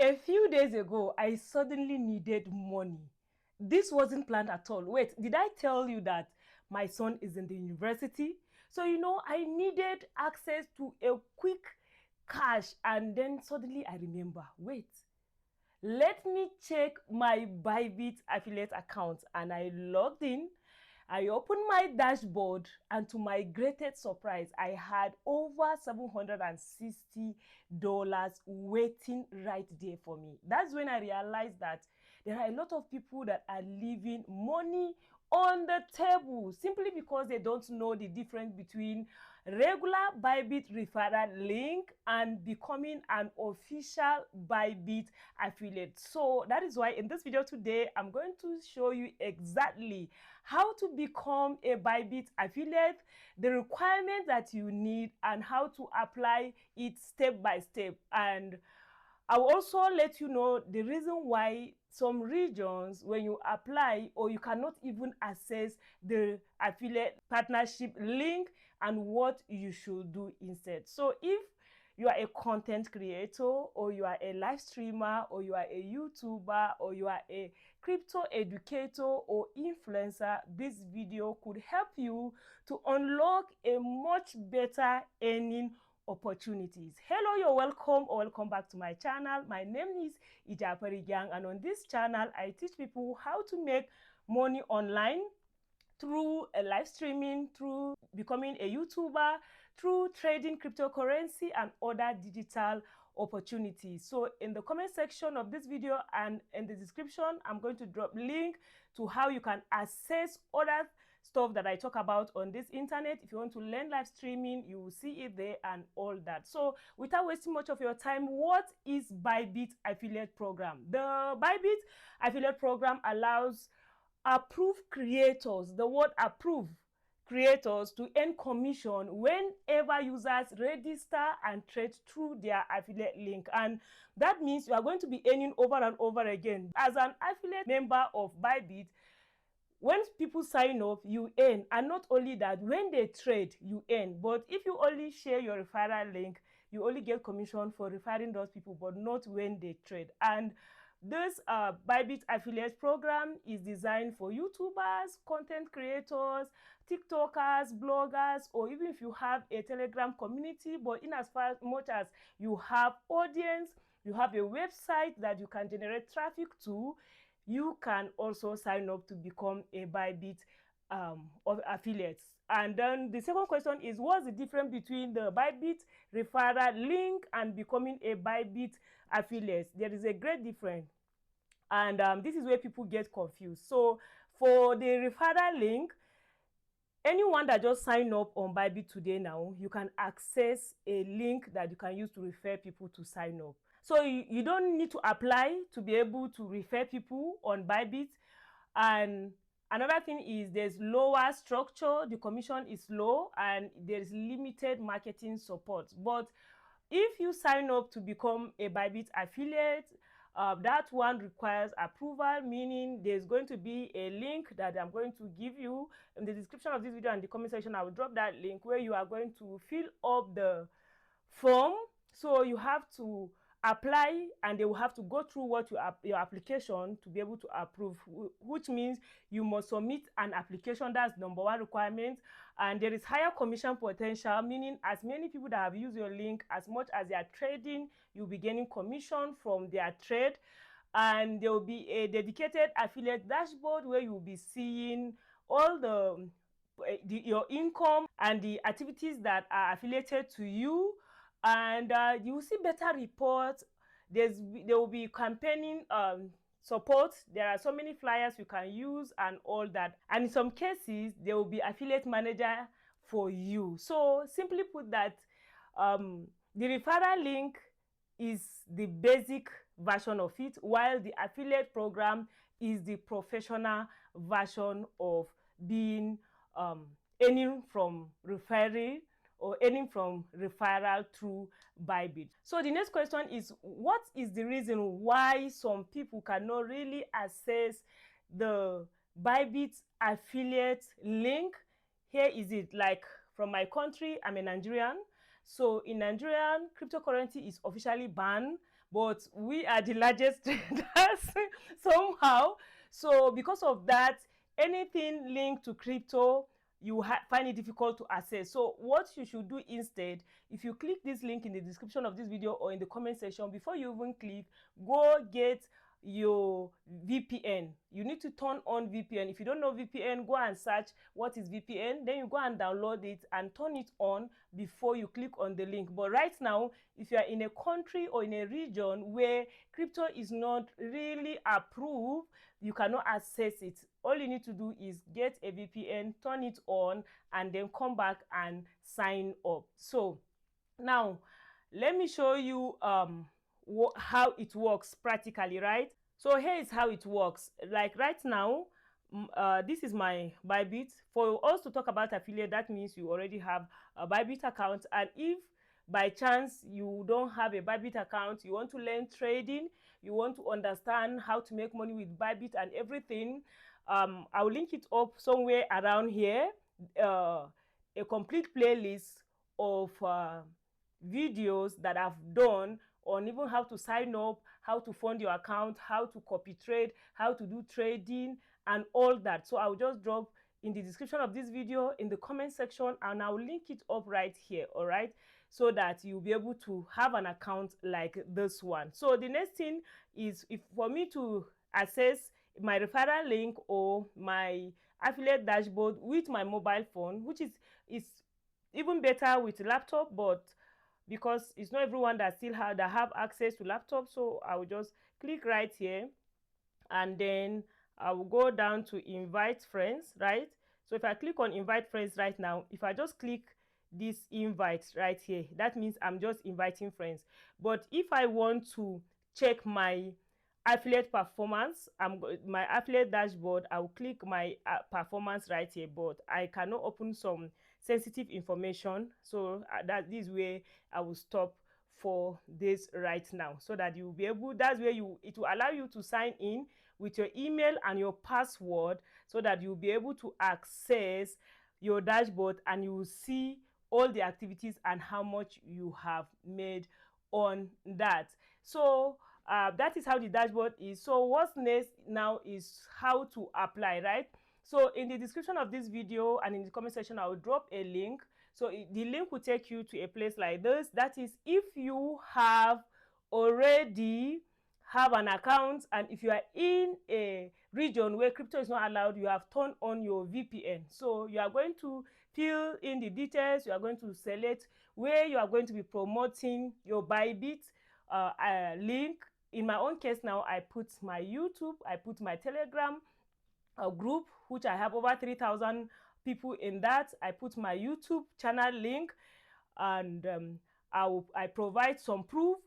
A few days ago, I suddenly needed money. This wasn't planned at all. Wait, did I tell you that my son is in the university? So, I needed access to a quick cash, and then suddenly I remember, wait, let me check my Bybit affiliate account, and I logged in. I opened my dashboard, and to my greatest surprise, I had over $760 waiting right there for me. That's when I realized that there are a lot of people that are leaving money on the table simply because they don't know the difference between regular Bybit referral link and becoming an official Bybit affiliate. So that is why in this video today, I'm going to show you exactly how to become a Bybit affiliate, the requirements that you need, and how to apply it step by step. And I will also let you know the reason why some regions, when you apply, or you cannot even access the affiliate partnership link, and what you should do instead. So if you are a content creator, or you are a live streamer, or you are a YouTuber, or you are a crypto educator or influencer, this video could help you to unlock a much better earning opportunities. Hello, you're welcome or welcome back to my channel. My name is IJAPARI GYANG, and on this channel I teach people how to make money online through a live streaming, through becoming a YouTuber, through trading cryptocurrency and other digital opportunities. So in the comment section of this video and in the description, I'm going to drop link to how you can access other stuff that I talk about on this internet. If you want to learn live streaming, you will see it there and all that. So without wasting much of your time, what is Bybit affiliate program? The Bybit affiliate program allows approved creators, the word approve, creators to earn commission whenever users register and trade through their affiliate link. And that means you are going to be earning over and over again. As an affiliate member of Bybit, when people sign up, you earn. And not only that, when they trade, you earn. But if you only share your referral link, you only get commission for referring those people, but not when they trade. And this Bybit affiliate program is designed for YouTubers, content creators, TikTokers, bloggers, or even if you have a Telegram community, but in as much as you have audience, you have a website that you can generate traffic to, you can also sign up to become a Bybit of affiliates. And then the second question is, what's the difference between the Bybit referral link and becoming a Bybit affiliate? There is a great difference, and this is where people get confused. So for the referral link, anyone that just sign up on Bybit today now, you can access a link that you can use to refer people to sign up. So you don't need to apply to be able to refer people on Bybit. And another thing is there's lower structure, the commission is low, and there's limited marketing support. But if you sign up to become a Bybit affiliate, that one requires approval, meaning there's going to be a link that I'm going to give you in the description of this video and the comment section. I will drop that link where you are going to fill up the form. So you have to apply, and they will have to go through what your application to be able to approve, which means you must submit an application. That's number one requirement. And there is higher commission potential, meaning as many people that have used your link, as much as they are trading, you'll be gaining commission from their trade. And there will be a dedicated affiliate dashboard where you'll be seeing all your income and the activities that are affiliated to you. And you will see better reports. There will be campaigning support. There are so many flyers you can use and all that. And in some cases, there will be affiliate manager for you. So simply put that, the referral link is the basic version of it, while the affiliate program is the professional version of being earning from referring or earning from referral through Bybit. So the next question is, what is the reason why some people cannot really access the Bybit affiliate link? Here is it. Like from my country, I'm a Nigerian. So in Nigeria, cryptocurrency is officially banned. but we are the largest traders somehow. So because of that, anything linked to crypto, you find it difficult to access. So what you should do instead, if you click this link in the description of this video or in the comment section, before you even click, go get your VPN. You need to turn on VPN. If you don't know VPN, go and search what is VPN, then you go and download it and turn it on before you click on the link. But right now, if you are in a country or in a region where crypto is not really approved, you cannot access it. All you need to do is get a VPN, turn it on, and then come back and sign up. So now let me show you how it works practically, right? So here is how it works. Like right now, this is my Bybit. For us to talk about affiliate, that means you already have a Bybit account. And if by chance you don't have a Bybit account, you want to learn trading, you want to understand how to make money with Bybit and everything, I'll link it up somewhere around here, a complete playlist of videos that I've done on even how to sign up, how to fund your account, how to copy trade, how to do trading, and all that. So I'll just drop in the description of this video, in the comment section, and I'll link it up right here, all right, so that you'll be able to have an account like this one. So the next thing is, if for me to access my referral link or my affiliate dashboard with my mobile phone, which is even better with laptop, but because it's not everyone that have access to laptop, so I will just click right here, and then I will go down to invite friends, right? So if I click on invite friends right now, if I just click this invite right here, that means I'm just inviting friends. But if I want to check my affiliate performance, my affiliate dashboard, I will click my performance right here, but I cannot open some sensitive information, so that is where I will stop for this right now, so that you will be able, that's where it will allow you to sign in with your email and your password, so that you'll be able to access your dashboard and you will see all the activities and how much you have made on that. So that is how the dashboard is. So what's next now is how to apply, right? So in the description of this video and in the comment section, I will drop a link. So the link will take you to a place like this. That is, if you have already have an account, and if you are in a region where crypto is not allowed, you have turned on your VPN. So you are going to fill in the details. You are going to select where you are going to be promoting your Bybit link. In my own case now, I put my YouTube, I put my Telegram group, which I have over 3,000 people in that. I put my YouTube channel link, and I provide some proof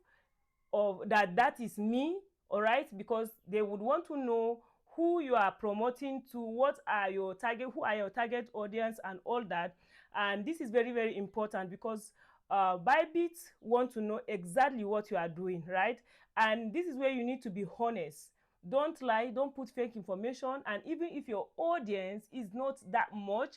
of that is me, all right, because they would want to know who you are promoting to, what are your target, who are your target audience, and all that. And this is very, very important, because Bybit want to know exactly what you are doing, right? And this is where you need to be honest. Don't lie, don't put fake information. And even if your audience is not that much,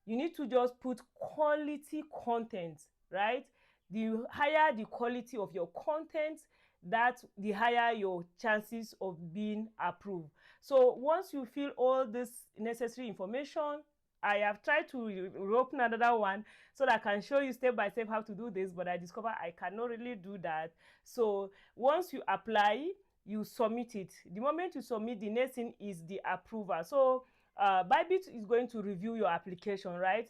you need to just put quality content, right? The higher the quality of your content, that the higher your chances of being approved. So once you fill all this necessary information, I have tried to open another one so that I can show you step by step how to do this, but I discovered I cannot really do that. So once you apply, you submit it. The moment you submit, the next thing is the approval. So Bybit is going to review your application, right?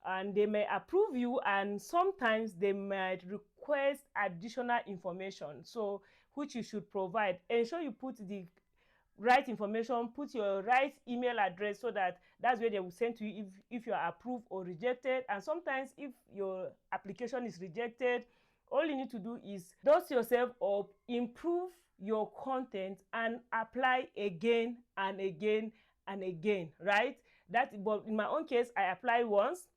And they may approve you, and sometimes they might request additional information, so which you should provide. Ensure you put the right information, put your right email address, so that's where they will send to you if you are approved or rejected. And sometimes if your application is rejected, all you need to do is dust yourself up, improve your content, and apply again and again and again, right? But in my own case, I apply once,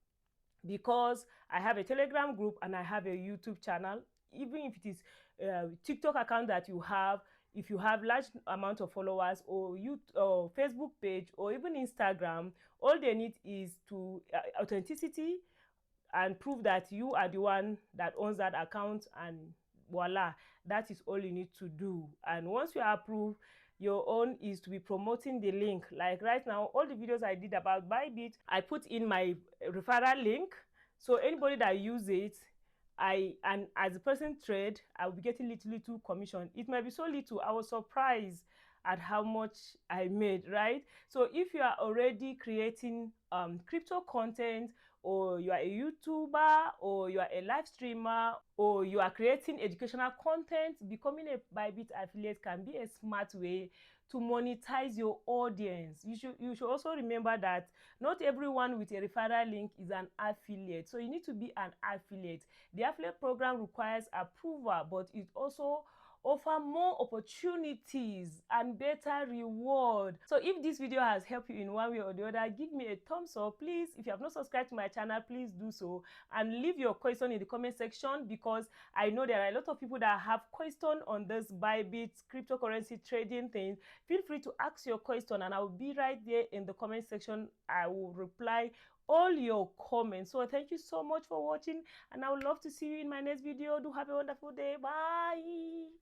because I have a Telegram group and I have a YouTube channel. Even if it is a TikTok account that you have, if you have large amount of followers, or or Facebook page, or even Instagram, all they need is to authenticity and prove that you are the one that owns that account, and voila, that is all you need to do. And once you are approved, your own is to be promoting the link. Like right now, all the videos I did about Bybit, I put in my referral link. So anybody that use it, and as a person trade, I will be getting little commission. It might be so little. I was surprised at how much I made, right? So if you are already creating crypto content, or you are a YouTuber, or you are a live streamer, or you are creating educational content, becoming a Bybit affiliate can be a smart way to monetize your audience. You should also remember that not everyone with a referral link is an affiliate. So you need to be an affiliate. The affiliate program requires approval, but it also offer more opportunities and better reward. So if this video has helped you in one way or the other, give me a thumbs up. Please, if you have not subscribed to my channel, please do so, and leave your question in the comment section, because I know there are a lot of people that have question on this Bybit cryptocurrency trading thing. Feel free to ask your question and I will be right there in the comment section. I will reply all your comments. So thank you so much for watching, and I would love to see you in my next video. Do have a wonderful day. Bye.